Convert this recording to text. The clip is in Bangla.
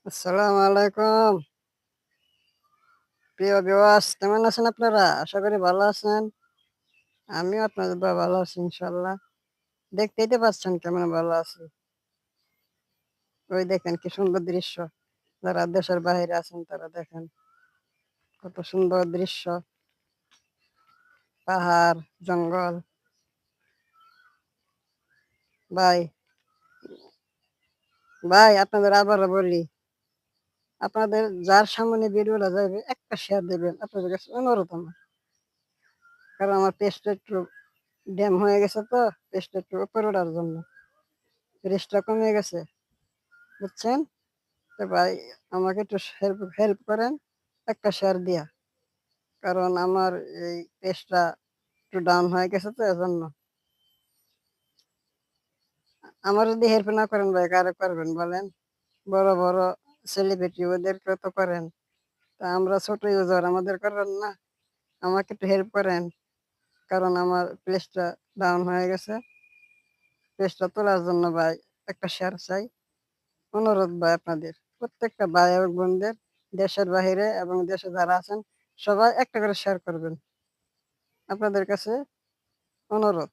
আসসালামু আলাইকুম। প্রিয় ভিউয়ার্স কেমন আছেন আপনারা? আশা করি ভালো আছেন। আমিও আপনাদের দোয়ায় ভালো আছি ইনশাআল্লাহ। দেখতেই তো পাচ্ছেন কেমন ভালো আছি। ওই দেখেন কি সুন্দর দৃশ্য। যারা দেশের বাহিরে আছেন তারা দেখেন কত সুন্দর দৃশ্য। পাহাড়, জঙ্গল। ভাই, ভাই আপনাদের আবারও বলি, আপনাদের যার সামনে ভিডিওটা যাবে একটা শেয়ার দিবেন। আপনাদের কাছে অনুরোধ আমার। কারণ আমার পেজটা একটু ড্যাম হয়ে গেছে তো, পেজটা একটু উপরে ওঠার জন্য। রিচটা কমে গেছে, বুঝছেন? তো ভাই আমাকে একটু হেল্প হেল্প করেন একটা শেয়ার দিয়া। কারণ আমার এই পেজটা একটু ডাউন হয়ে গেছে তো এজন্য। আমার যদি হেল্প না করেন ভাই কারে করবেন বলেন? বড়, বড় সেলিব্রিটি ওদেরকে তো করেন। তা আমরা ছোট ইউজার আমাদের করেন না? আমাকে একটু হেল্প করেন। কারণ আমার পেজটা ডাউন হয়ে গেছে। পেজটা তোলার জন্য ভাই একটা শেয়ার চাই। অনুরোধ ভাই আপনাদের। প্রত্যেকটা ভাই এবং বোনদের দেশের বাহিরে এবং দেশে যারা আছেন সবাই একটা করে শেয়ার করবেন। আপনাদের কাছে অনুরোধ।